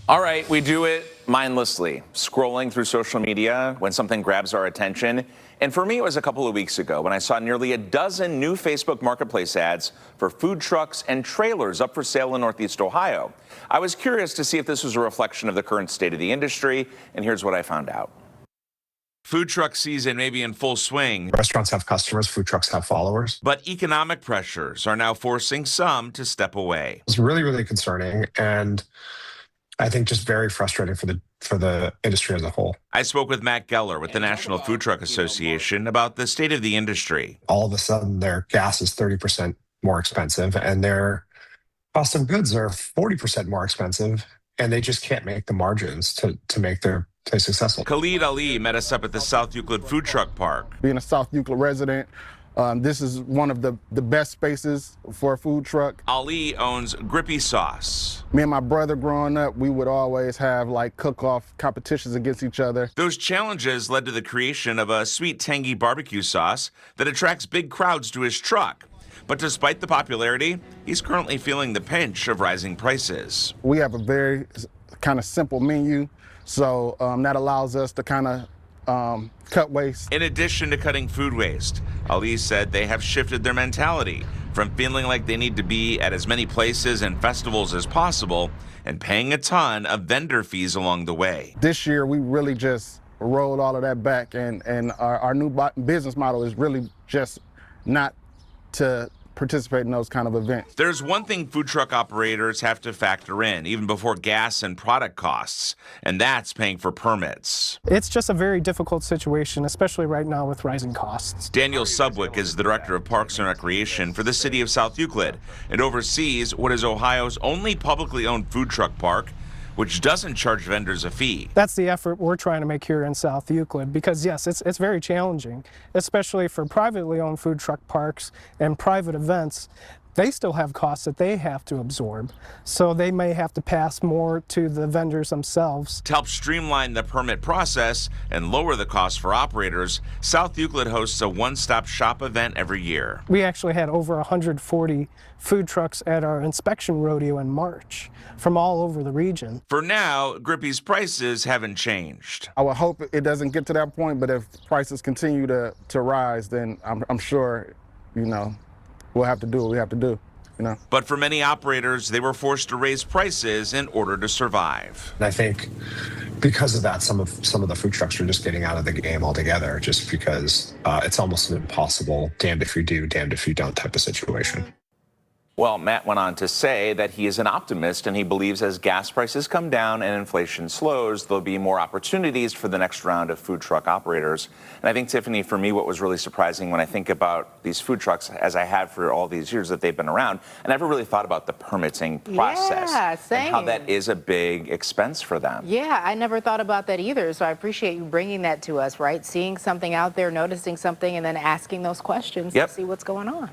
All right, we do it mindlessly, scrolling through social media when something grabs our attention. And for me, it was a couple of weeks ago when I saw nearly a dozen new Facebook Marketplace ads for food trucks and trailers up for sale in Northeast Ohio. I was curious to see if this was a reflection of the current state of the industry, and here's what I found out. Food truck season may be in full swing. Restaurants have customers, food trucks have followers. But economic pressures are now forcing some to step away. It's really, really concerning, and I think just very frustrating for the industry as a whole. I spoke with Matt Geller with the National Food Truck Association about the state of the industry. All of a sudden, their gas is 30% more expensive, and their cost of goods are 40% more expensive, and they just can't make the margins to make their place successful. Khalid Ali met us up at the South Euclid Food Truck Park. Being a South Euclid resident, this is one of the best spaces for a food truck. Ali owns Grippy Sauce. Me and my brother growing up, we would always have like cook-off competitions against each other. Those challenges led to the creation of a sweet, tangy barbecue sauce that attracts big crowds to his truck. But despite the popularity, he's currently feeling the pinch of rising prices. We have a very kind of simple menu, so that allows us to kind of cut waste. In addition to cutting food waste, Ali said they have shifted their mentality from feeling like they need to be at as many places and festivals as possible and paying a ton of vendor fees along the way. This year, we really just rolled all of that back, and our new business model is really just not to participate in those kind of events. There's one thing food truck operators have to factor in, even before gas and product costs, and that's paying for permits. It's just a very difficult situation, especially right now with rising costs. Daniel Subwick is the Director of Parks and Recreation for the city of South Euclid and oversees what is Ohio's only publicly owned food truck park, which doesn't charge vendors a fee. That's the effort we're trying to make here in South Euclid, because yes, it's very challenging, especially for privately owned food truck parks and private events. They still have costs that they have to absorb, so they may have to pass more to the vendors themselves. To help streamline the permit process and lower the cost for operators, South Euclid hosts a one-stop shop event every year. We actually had over 140 food trucks at our inspection rodeo in March from all over the region. For now, Grippy's prices haven't changed. I would hope it doesn't get to that point, but if prices continue to rise, then I'm sure, we'll have to do what we have to do, But for many operators, they were forced to raise prices in order to survive. And I think because of that, some of the food trucks are just getting out of the game altogether, just because it's almost an impossible damned if you do, damned if you don't type of situation. Well, Matt went on to say that he is an optimist and he believes as gas prices come down and inflation slows, there'll be more opportunities for the next round of food truck operators. And I think, Tiffany, for me, what was really surprising when I think about these food trucks, as I have for all these years that they've been around, I never really thought about the permitting process and how that is a big expense for them. Yeah, I never thought about that either. So I appreciate you bringing that to us, right? Seeing something out there, noticing something, and then asking those questions to see what's going on.